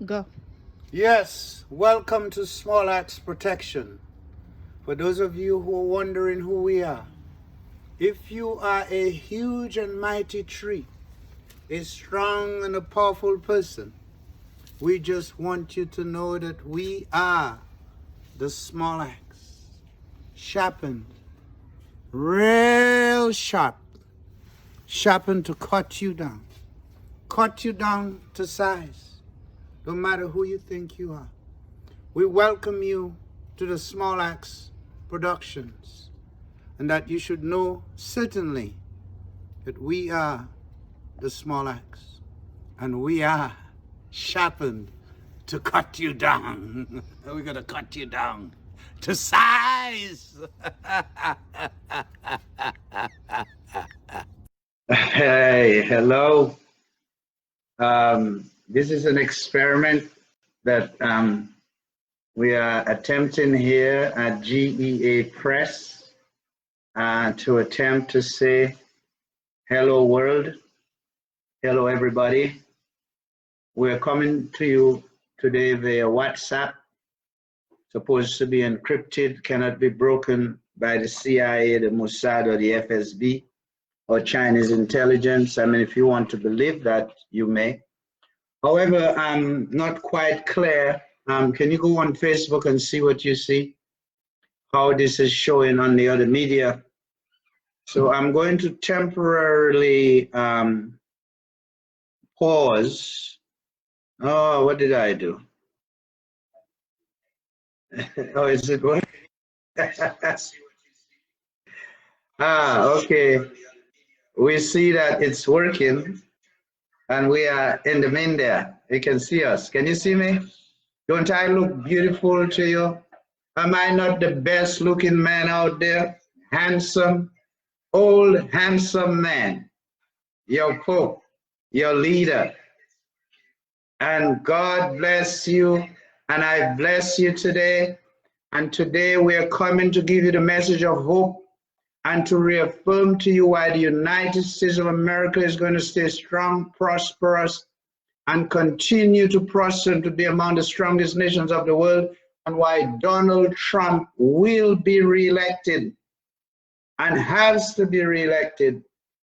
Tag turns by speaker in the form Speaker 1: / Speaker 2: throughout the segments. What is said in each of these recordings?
Speaker 1: Go.
Speaker 2: Yes, welcome to Small Axe Protection. For those of you who are wondering who we are, if you are a huge and mighty tree, a strong and a powerful person, we just want you to know that we are the small axe, sharpened, real sharp, sharpened to cut you down to size, no matter who you think you are. We welcome you to the Small Axe Productions, and that you should know certainly that we are the Small Axe, and we are sharpened to cut you down. We're going to cut you down to size.
Speaker 3: Hey, hello. This is an experiment that we are attempting here at GEA Press to attempt to say, hello world, hello everybody. We're coming to you today via WhatsApp, supposed to be encrypted, cannot be broken by the CIA, the Mossad, or the FSB, or Chinese intelligence. I mean, if you want to believe that, you may. However, I'm not quite clear. Can you go on Facebook and see what you see? How this is showing on the other media. So I'm going to temporarily pause. Oh, what did I do? Oh, is it what? Okay. We see that it's working. And we are in the main there. You can see us. Can you see me? Don't I look beautiful to you? Am I not the best looking man out there? Handsome, old, handsome man. Your Pope, your leader. And God bless you. And I bless you today. And today we are coming to give you the message of hope and to reaffirm to you why the United States of America is going to stay strong, prosperous, and continue to prosper and to be among the strongest nations of the world, and why Donald Trump will be reelected and has to be reelected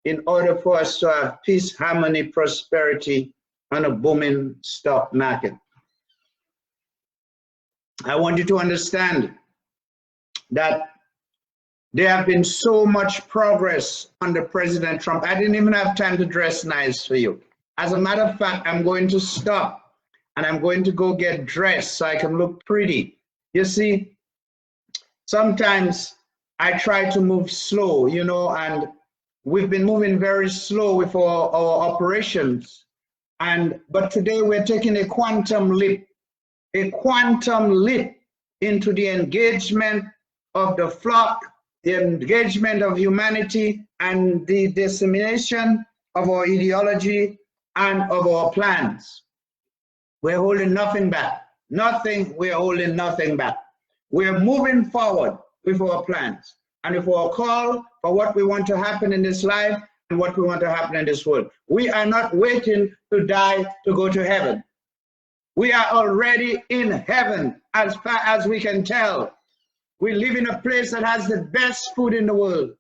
Speaker 3: in order for us to have peace, harmony, prosperity, and a booming stock market. I want you to understand that there have been so much progress under President Trump. I didn't even have time to dress nice for you. As a matter of fact, I'm going to stop and I'm going to go get dressed so I can look pretty. You see, sometimes I try to move slow, you know, and we've been moving very slow with our operations. But today we're taking a quantum leap into the engagement of the flock, the engagement of humanity, and the dissemination of our ideology and of our plans. We're holding nothing back. We're holding nothing back. We're moving forward with our plans and with our call for what we want to happen in this life and what we want to happen in this world. We are not waiting to die to go to heaven. We are already in heaven as far as we can tell. We live in a place that has the best food in the world,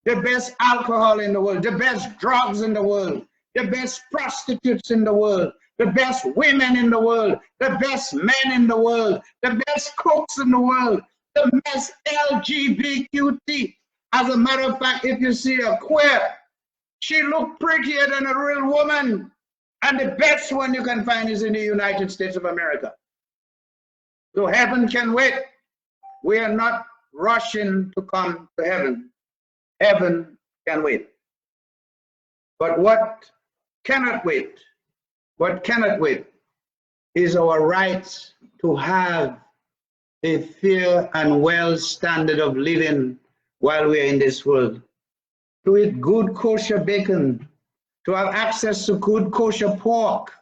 Speaker 3: the best alcohol in the world, the best drugs in the world, the best prostitutes in the world, the best women in the world, the best men in the world, the best cooks in the world, the best LGBTQT. As a matter of fact, if you see a queer, she look prettier than a real woman. And the best one you can find is in the United States of America. So heaven can wait. We are not rushing to come to heaven. Heaven can wait. But what cannot wait is our right to have a fair and well standard of living while we are in this world. To eat good kosher bacon, to have access to good kosher pork,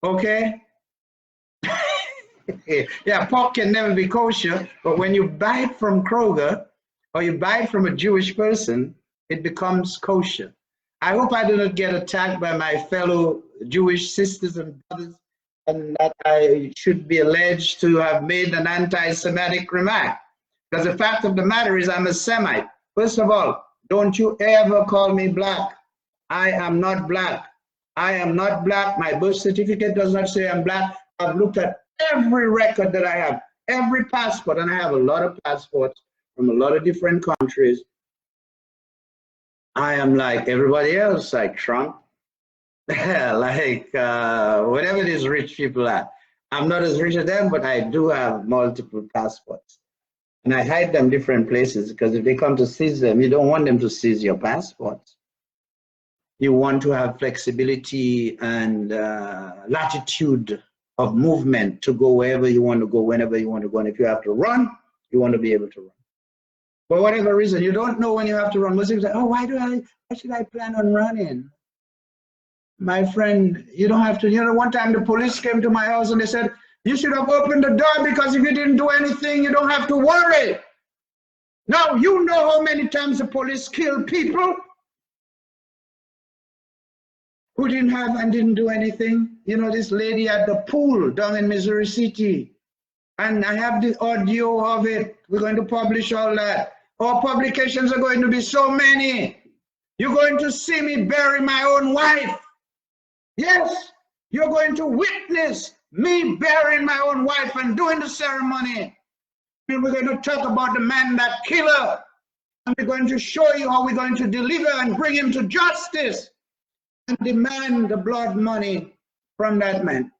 Speaker 3: okay? Yeah, pork can never be kosher, but when you buy it from Kroger or you buy it from a Jewish person, it becomes kosher. I hope I do not get attacked by my fellow Jewish sisters and brothers and that I should be alleged to have made an anti-Semitic remark. Because the fact of the matter is I'm a Semite. First of all, don't you ever call me black. I am not black. I am not black. My birth certificate does not say I'm black. I've looked at every record that I have, every passport, and I have a lot of passports from a lot of different countries. I am like everybody else, like Trump, like whatever these rich people are. I'm not as rich as them, but I do have multiple passports. And I hide them different places because if they come to seize them, you don't want them to seize your passports. You want to have flexibility and latitude of movement to go wherever you want to go, whenever you want to go. And if you have to run, you want to be able to run. For whatever reason, you don't know when you have to run. Muslims say, oh, why should I plan on running? My friend, you don't have to. You know, one time the police came to my house and they said, you should have opened the door because if you didn't do anything, you don't have to worry. Now, you know how many times the police kill people who didn't have and didn't do anything. You know, this lady at the pool down in Missouri City, and I have the audio of it. We're going to publish all that. Our publications are going to be so many. You're going to see me bury my own wife. Yes, you're going to witness me burying my own wife and doing the ceremony. And we're going to talk about the man that killed her. And we're going to show you how we're going to deliver and bring him to justice and demand the blood money from that man.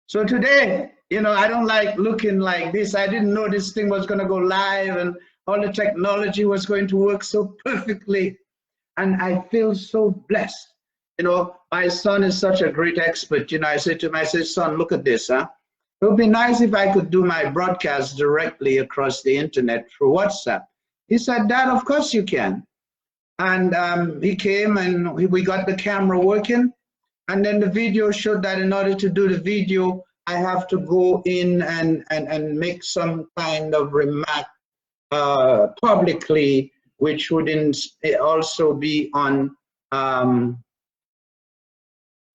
Speaker 3: So today, you know, I don't like looking like this. I didn't know this thing was going to go live and all the technology was going to work so perfectly. And I feel so blessed. You know, my son is such a great expert. You know, I said to him, I said, son, look at this, huh? It would be nice if I could do my broadcast directly across the internet through WhatsApp. He said, Dad, of course you can. And he came and we got the camera working. And then the video showed that in order to do the video, I have to go in and make some kind of remark publicly, which would also be on,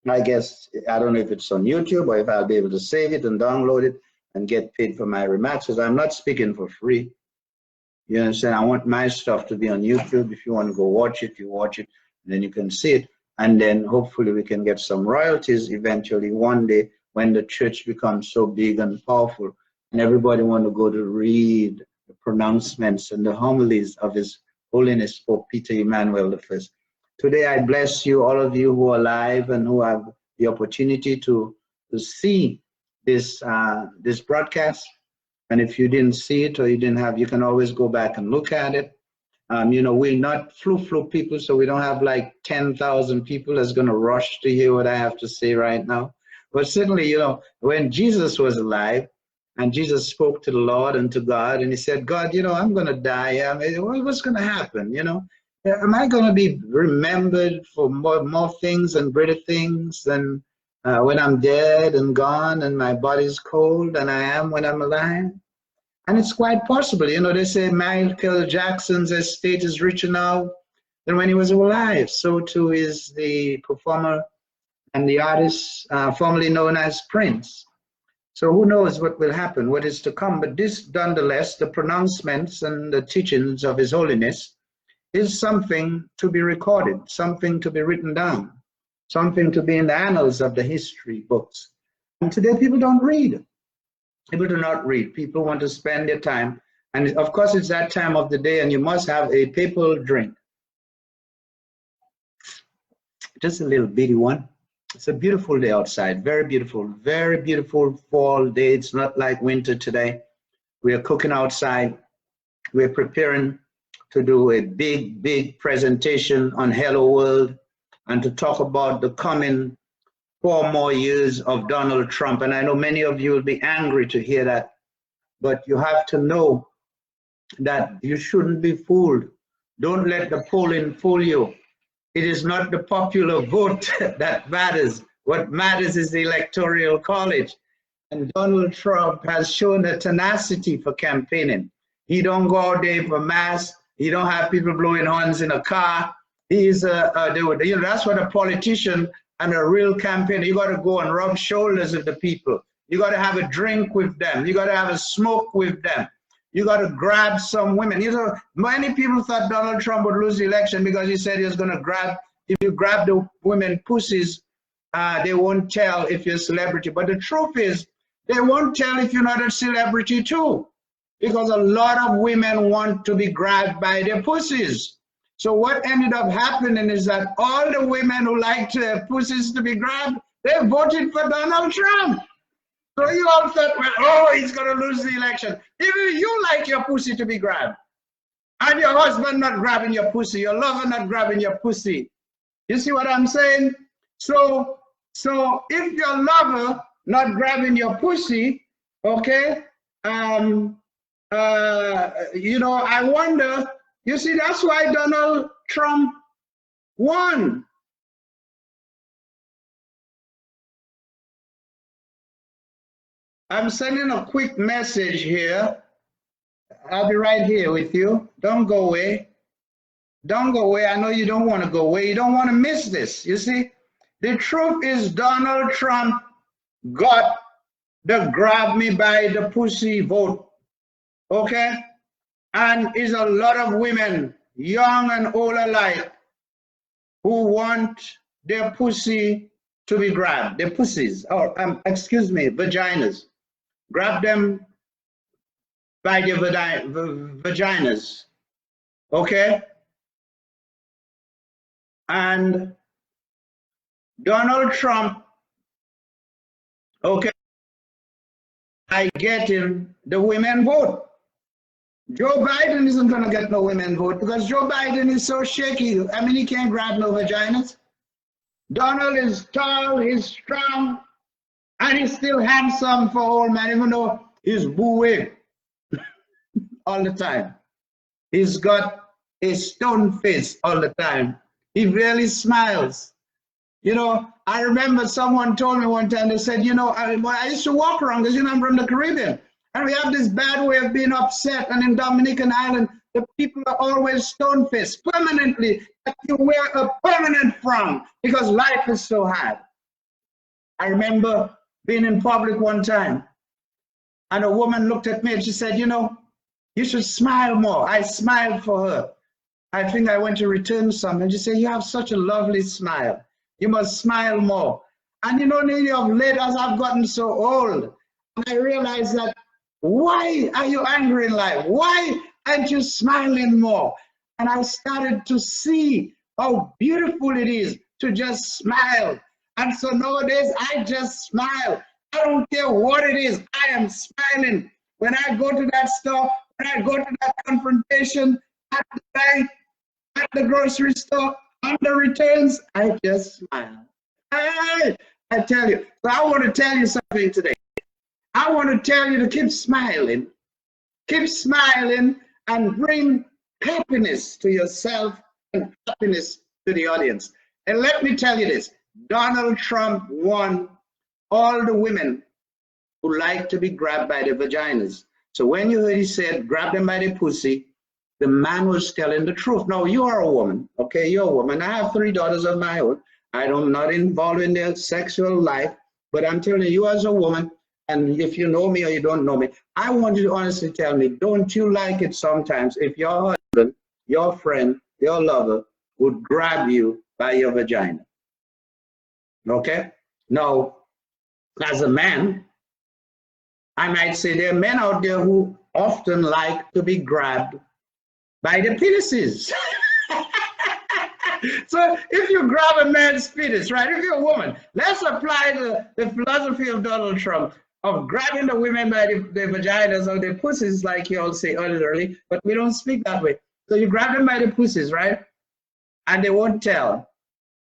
Speaker 3: I guess, I don't know if it's on YouTube or if I'll be able to save it and download it and get paid for my remarks, because I'm not speaking for free. You understand? I want my stuff to be on YouTube. If you want to go watch it, you watch it, and then you can see it. And then hopefully we can get some royalties eventually one day when the church becomes so big and powerful and everybody want to go to read the pronouncements and the homilies of His Holiness Pope Peter Emmanuel I. Today I bless you, all of you who are alive and who have the opportunity to see this this broadcast. And if you didn't see it or you didn't have, you can always go back and look at it. You know, we're not flu people, so we don't have like 10,000 people that's going to rush to hear what I have to say right now. But certainly, you know, when Jesus was alive and Jesus spoke to the Lord and to God, and he said, God, you know, I'm going to die. I mean, what's going to happen? You know, am I going to be remembered for more things and greater things than when I'm dead and gone and my body's cold than I am when I'm alive? And it's quite possible. You know, they say Michael Jackson's estate is richer now than when he was alive. So too is the performer and the artist formerly known as Prince. So who knows what will happen, what is to come. But this, nonetheless, the pronouncements and the teachings of His Holiness is something to be recorded, something to be written down, something to be in the annals of the history books. And today people don't read. People do not read. People want to spend their time. And of course, it's that time of the day, and you must have a papal drink. Just a little bitty one. It's a beautiful day outside. Very beautiful fall day. It's not like winter today. We are cooking outside. We're preparing to do a big presentation on Hello World and to talk about the coming 4 more years of Donald Trump. And I know many of you will be angry to hear that, but you have to know that you shouldn't be fooled. Don't let the polling fool you. It is not the popular vote that matters. What matters is the Electoral College. And Donald Trump has shown a tenacity for campaigning. He don't go out there for mass. He don't have people blowing horns in a car. He's, you know, that's what a politician and a real campaigner, you got to go and rub shoulders with the people. You got to have a drink with them. You got to have a smoke with them. You got to grab some women. You know, many people thought Donald Trump would lose the election because he said he was going to grab, if you grab the women pussies, they won't tell if you're a celebrity. But the truth is, they won't tell if you're not a celebrity too, because a lot of women want to be grabbed by their pussies. So what ended up happening is that all the women who like their pussies to be grabbed, they voted for Donald Trump. So you all thought, well, oh, he's going to lose the election. Even you like your pussy to be grabbed, and your husband not grabbing your pussy, your lover not grabbing your pussy. You see what I'm saying? So if your lover not grabbing your pussy, okay, you know, I wonder, you see, that's why Donald Trump won. I'm sending a quick message here. I'll be right here with you. Don't go away. Don't go away. I know you don't want to go away. You don't want to miss this. You see, the truth is Donald Trump got the grab me by the pussy vote. Okay? And it's a lot of women, young and old alike, who want their pussy to be grabbed. Their pussies, or excuse me, vaginas. Grab them by their vaginas. Okay? And Donald Trump, okay, by getting the women vote. Joe Biden isn't going to get no women vote because Joe Biden is so shaky. I mean, he can't grab no vaginas. Donald is tall, he's strong, and he's still handsome for old man, even though he's booing all the time. He's got a stone face all the time. He really smiles. You know, I remember someone told me one time, they said, you know, I used to walk around because, you know, I'm from the Caribbean. And we have this bad way of being upset. And in Dominican Island, the people are always stone-faced, permanently. You wear a permanent frown because life is so hard. I remember being in public one time, and a woman looked at me and she said, you know, you should smile more. I smiled for her. I think I went to return something. She said, you have such a lovely smile. You must smile more. And you know, of late, as I've gotten so old, I realized that, why are you angry in life? Why aren't you smiling more? And I started to see how beautiful it is to just smile. And so nowadays, I just smile. I don't care what it is. I am smiling. When I go to that store, when I go to that confrontation, at the bank, at the grocery store, on the returns, I just smile. I tell you. So I want to tell you something today. I want to tell you to keep smiling and bring happiness to yourself and happiness to the audience. And let me tell you this, Donald Trump won all the women who like to be grabbed by their vaginas. So when you heard he said, grab them by the pussy, the man was telling the truth. Now, you are a woman, okay? You're a woman. I have 3 daughters of my own. I'm not involved in their sexual life, but I'm telling you as a woman, and if you know me or you don't know me, I want you to honestly tell me, don't you like it sometimes if your husband, your friend, your lover would grab you by your vagina? Okay? Now, as a man, I might say there are men out there who often like to be grabbed by the penises. So if you grab a man's penis, right, if you're a woman, let's apply the philosophy of Donald Trump of grabbing the women by the vaginas or the pussies, like you all say earlier, but we don't speak that way. So you grab them by the pussies, right? And they won't tell.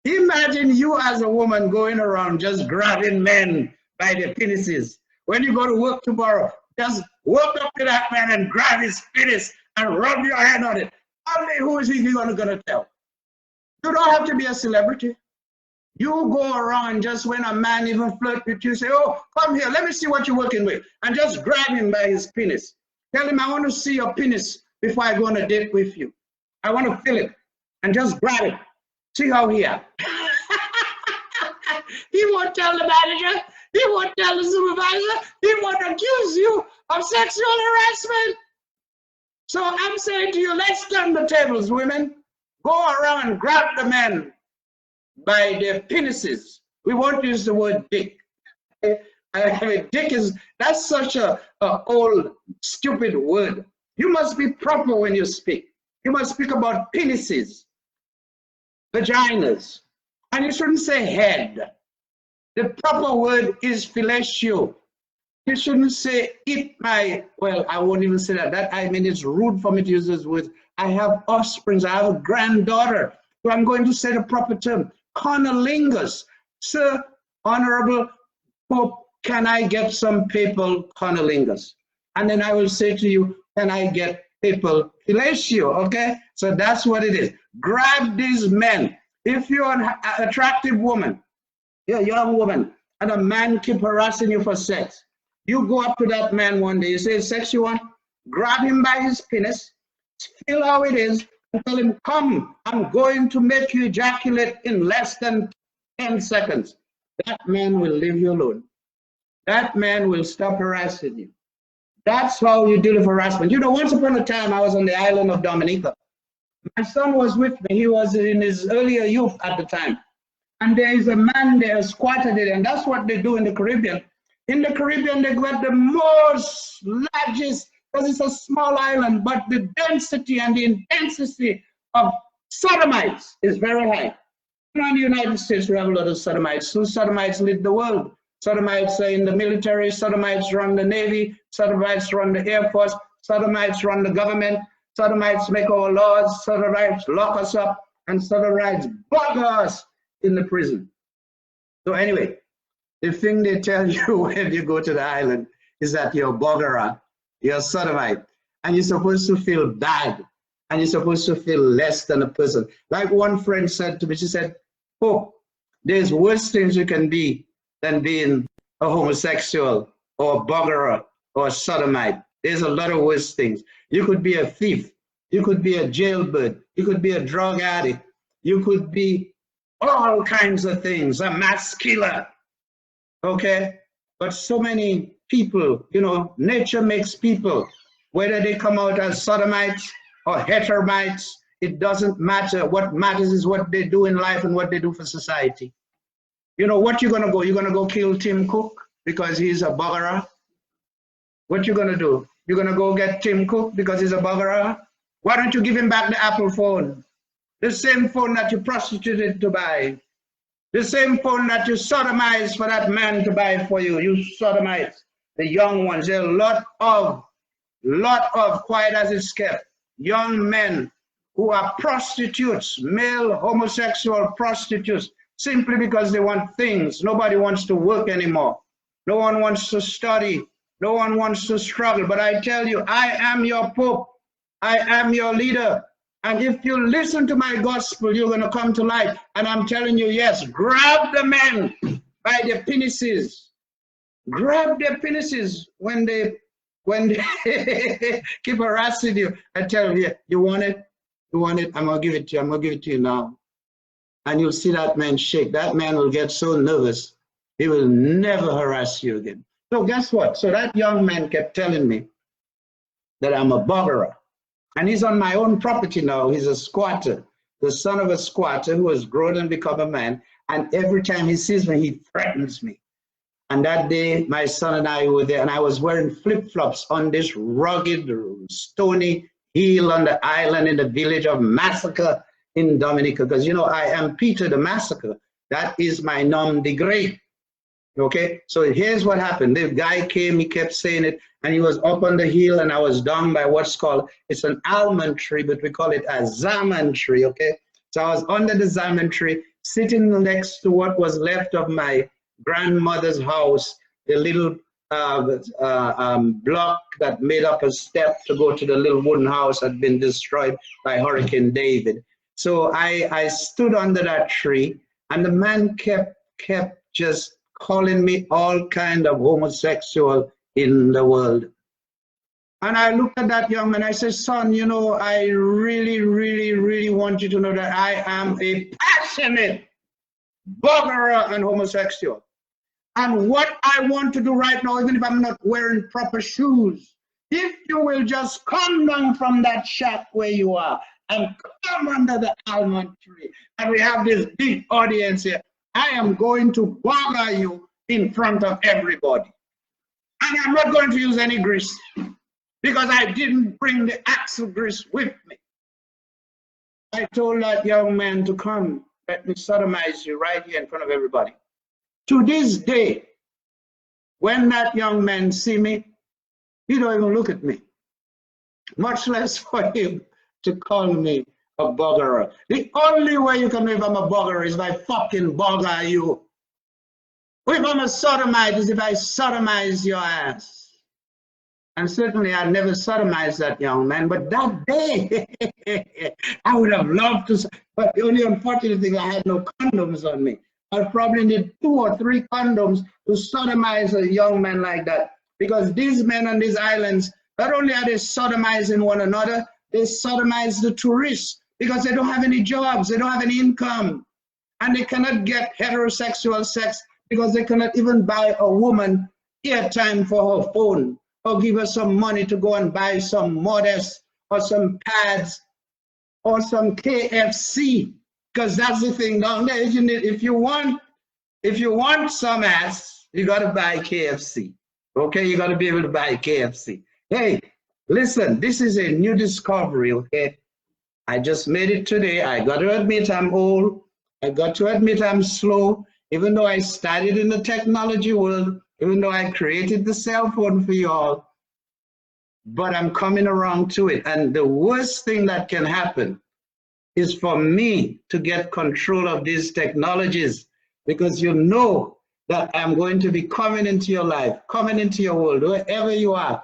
Speaker 3: Imagine you as a woman going around just grabbing men by their penises. When you go to work tomorrow, just walk up to that man and grab his penis and rub your hand on it. Only who is he going to tell? You don't have to be a celebrity. You go around just when a man even flirt with you, say, oh, come here, let me see what you're working with. And just grab him by his penis. Tell him, I want to see your penis before I go on a date with you. I want to feel it. And just grab it. See how he acts. won't tell the manager. He won't tell the supervisor. He won't accuse you of sexual harassment. So I'm saying to you, let's turn the tables, women. Go around and grab the men by their penises. We won't use the word dick. I mean, dick is, that's such a old, stupid word. You must be proper when you speak. You must speak about penises, vaginas, and you shouldn't say head. The proper word is fellatio. You shouldn't say eat my, well, I won't even say that. I mean, it's rude for me to use those words. I have offsprings, I have a granddaughter, so I'm going to say the proper term, conolingus. Sir, Honorable Pope, can I get some papal conolingus? And then I will say to you, can I get papal fellatio, okay? So that's what it is. Grab these men. If you're an attractive woman, you're a young woman, and a man keep harassing you for sex, you go up to that man one day, you say, sex you want? Grab him by his penis, feel how it is, and tell him, come, I'm going to make you ejaculate in less than 10 seconds. That man will leave you alone. That man will stop harassing you. That's how you deal with harassment. You know, once upon a time, I was on the island of Dominica. My son was with me. He was in his earlier youth at the time. And there is a man there, squatted it, and that's what they do in the Caribbean. In the Caribbean, they get the most largest, because it's a small island, but the density and the intensity of sodomites is very high. In the United States, we have a lot of sodomites. So sodomites lead the world. Sodomites are in the military, sodomites run the Navy, sodomites run the Air Force, sodomites run the government, sodomites make our laws, sodomites lock us up, and sodomites bug us in the prison. So anyway, the thing they tell you when you go to the island is that you're a buggerer, you're a sodomite, and you're supposed to feel bad, and you're supposed to feel less than a person. Like one friend said to me, she said, oh, there's worse things you can be than being a homosexual or a buggerer or a sodomite. There's a lot of worse things. You could be a thief, you could be a jailbird, you could be a drug addict, you could be all kinds of things, a mass killer, okay? But so many people, you know, nature makes people, whether they come out as sodomites or heteromites, it doesn't matter. What matters is what they do in life and what they do for society. You know, what you're gonna go? You're gonna go kill Tim Cook because he's a buggerer? What you gonna do? You're gonna go get Tim Cook because he's a buggerer? Why don't you give him back the Apple phone? The same phone that you prostituted to buy. The same phone that you sodomized for that man to buy for you. You sodomites, the young ones. There are a lot of, quiet as it's kept, young men who are prostitutes, male homosexual prostitutes, simply because they want things. Nobody wants to work anymore. No one wants to study. No one wants to struggle. But I tell you, I am your Pope. I am your leader. And if you listen to my gospel, you're going to come to life. And I'm telling you, yes, grab the men by their penises. Grab their penises when they keep harassing you. I tell you, you want it? You want it? I'm going to give it to you. I'm going to give it to you now. And you'll see that man shake. That man will get so nervous, he will never harass you again. So guess what? So that young man kept telling me that I'm a buggerer. And he's on my own property now. He's a squatter, the son of a squatter who has grown and become a man. And every time he sees me, he threatens me. And that day, my son and I were there, and I was wearing flip-flops on this rugged, stony hill on the island in the village of Massacre in Dominica. Because, you know, I am Peter the Massacre. That is my nom de grade. Okay, so here's what happened. The guy came, he kept saying it, and he was up on the hill, and I was down by what's called, it's an almond tree, but we call it a zaman tree, okay? So I was under the zaman tree, sitting next to what was left of my grandmother's house, the little block that made up a step to go to the little wooden house had been destroyed by Hurricane David. So I stood under that tree, and the man kept just calling me all kind of homosexual in the world. And I looked at that young man, I said, son, you know, I really, really, really want you to know that I am a passionate buggerer and homosexual. And what I want to do right now, even if I'm not wearing proper shoes, if you will just come down from that shack where you are and come under the almond tree, and we have this big audience here, I am going to bother you in front of everybody. And I'm not going to use any grease because I didn't bring the axle grease with me. I told that young man to come, let me sodomize you right here in front of everybody. To this day, when that young man see me, he don't even look at me, much less for him to call me a buggerer. The only way you can know if I'm a buggerer is if I fucking bugger you. Or if I'm a sodomite is if I sodomize your ass. And certainly I never sodomized that young man, but that day, I would have loved to, but the only unfortunate thing, I had no condoms on me. I probably need 2 or 3 condoms to sodomize a young man like that. Because these men on these islands, not only are they sodomizing one another, they sodomize the tourists because they don't have any jobs, they don't have any income, and they cannot get heterosexual sex because they cannot even buy a woman airtime for her phone or give her some money to go and buy some modest or some pads or some KFC, because that's the thing down there. If you want some ass, you got to buy KFC. Okay, you got to be able to buy KFC. Hey, listen, this is a new discovery, okay? I just made it today. I got to admit I'm old. I got to admit I'm slow. Even though I started in the technology world, even though I created the cell phone for y'all, but I'm coming around to it. And the worst thing that can happen is for me to get control of these technologies, because you know that I'm going to be coming into your life, coming into your world, wherever you are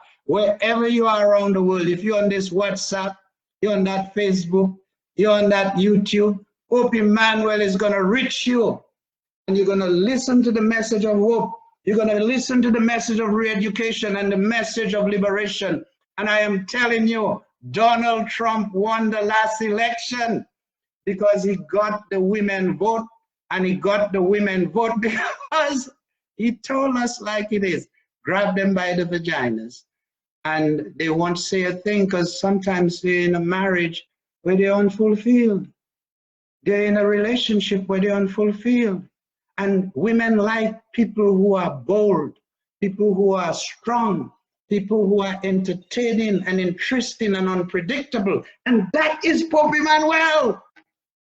Speaker 3: around the world. If you're on this WhatsApp, you're on that Facebook, you're on that YouTube, hope Emmanuel is going to reach you. And you're going to listen to the message of hope. You're going to listen to the message of re-education and the message of liberation. And I am telling you, Donald Trump won the last election because he got the women vote. And he got the women vote because he told us like it is. Grab them by the vaginas. And they won't say a thing because sometimes they're in a marriage where they're unfulfilled. They're in a relationship where they're unfulfilled. And women like people who are bold, people who are strong, people who are entertaining and interesting and unpredictable. And that is Pope Emmanuel.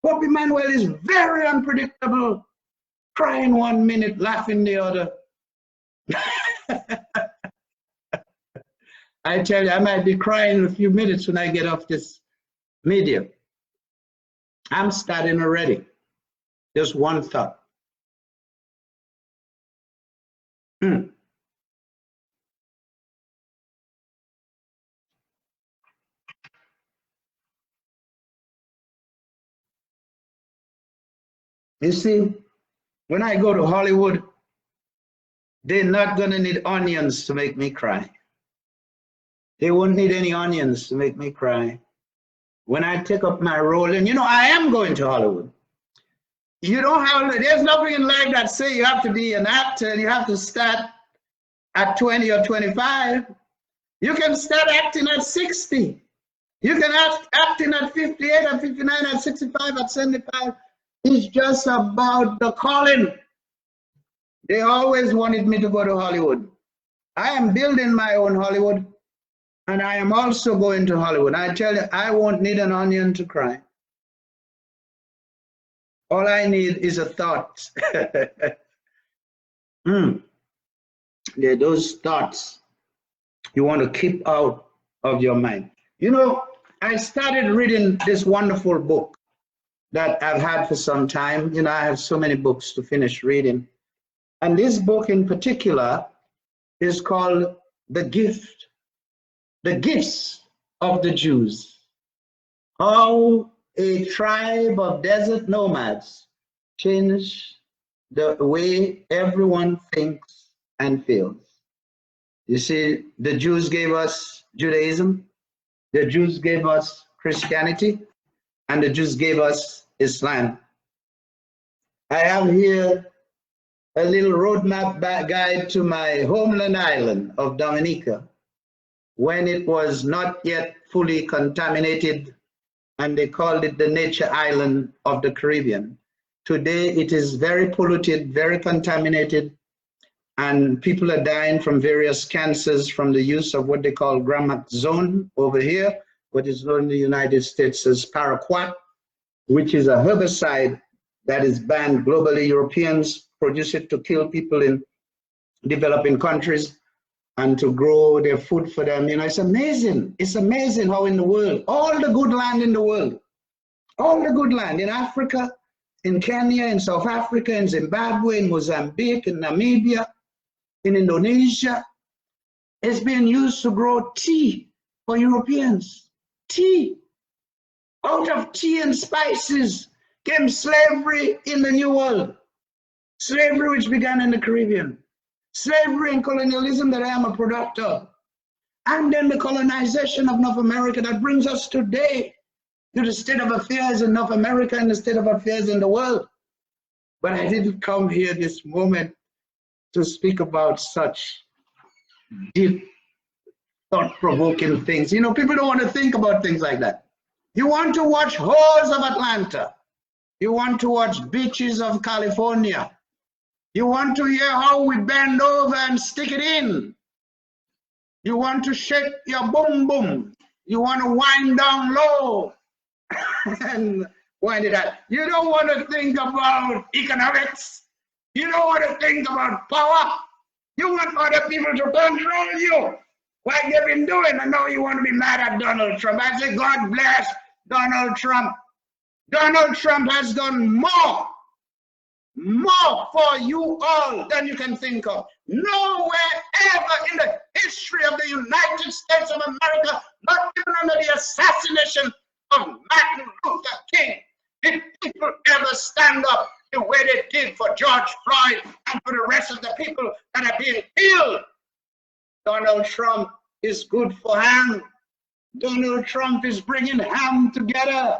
Speaker 3: Pope Emmanuel is very unpredictable, crying 1 minute, laughing the other. I tell you, I might be crying in a few minutes when I get off this medium. I'm starting already. Just one thought. You see, when I go to Hollywood, they're not going to need onions to make me cry. They won't need any onions to make me cry. When I take up my role, and you know, I am going to Hollywood. You don't have, there's nothing in life that say you have to be an actor and you have to start at 20 or 25. You can start acting at 60. You can act acting at 58, at 59, at 65, at 75. It's just about the calling. They always wanted me to go to Hollywood. I am building my own Hollywood, and I am also going to Hollywood. I tell you, I won't need an onion to cry. All I need is a thought. They're those thoughts you want to keep out of your mind. You know, I started reading this wonderful book that I've had for some time. You know, I have so many books to finish reading. And this book in particular is called The Gifts of the Jews. How a tribe of desert nomads changed the way everyone thinks and feels. You see, the Jews gave us Judaism, the Jews gave us Christianity, and the Jews gave us Islam. I have here a little roadmap guide to my homeland island of Dominica when it was not yet fully contaminated, and they called it the nature island of the Caribbean. Today it is very polluted, very contaminated, and people are dying from various cancers from the use of what they call gramaxone over here, what is known in the United States as paraquat, which is a herbicide that is banned globally. Europeans produce it to kill people in developing countries and to grow their food for them. You know, it's amazing. It's amazing how in the world, all the good land in the world, all the good land in Africa, in Kenya, in South Africa, in Zimbabwe, in Mozambique, in Namibia, in Indonesia, is being used to grow tea for Europeans. Tea. Out of tea and spices came slavery in the New World. Slavery which began in the Caribbean. Slavery and colonialism that I am a product of. And then the colonization of North America that brings us today to the state of affairs in North America and the state of affairs in the world. But I didn't come here this moment to speak about such deep, thought-provoking things. You know, people don't want to think about things like that. You want to watch Whores of Atlanta. You want to watch Beaches of California. You want to hear how we bend over and stick it in. You want to shake your boom boom. You want to wind down low and wind it up. You don't want to think about economics. You don't want to think about power. You want other people to control you, like they've been doing. And now you want to be mad at Donald Trump. I say, God bless Donald Trump. Donald Trump has done more for you all than you can think of. Nowhere ever in the history of the United States of America, not even under the assassination of Martin Luther King, did people ever stand up the way they did for George Floyd and for the rest of the people that are being killed. Donald Trump is good for ham. Donald Trump is bringing ham together.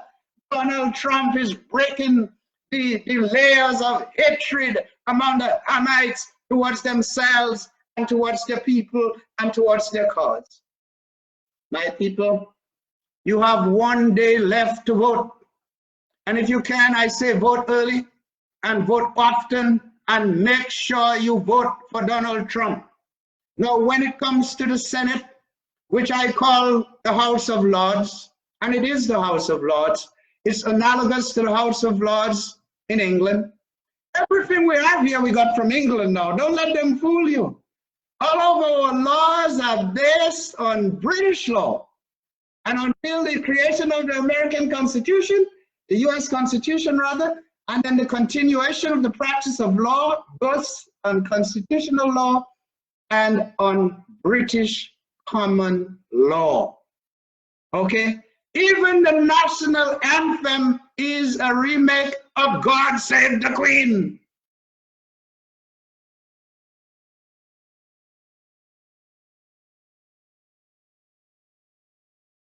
Speaker 3: Donald Trump is breaking the layers of hatred among the Hamites towards themselves and towards their people and towards their cause. My people, you have 1 day left to vote. And if you can, I say vote early and vote often and make sure you vote for Donald Trump. Now, when it comes to the Senate, which I call the House of Lords, and it is the House of Lords, it's analogous to the House of Lords in England. Everything we have here we got from England now. Don't let them fool you. All of our laws are based on British law. And until the creation of the American Constitution, the US Constitution rather, and then the continuation of the practice of law, both on constitutional law and on British common law. Okay? Even the national anthem is a remake of God Save the Queen.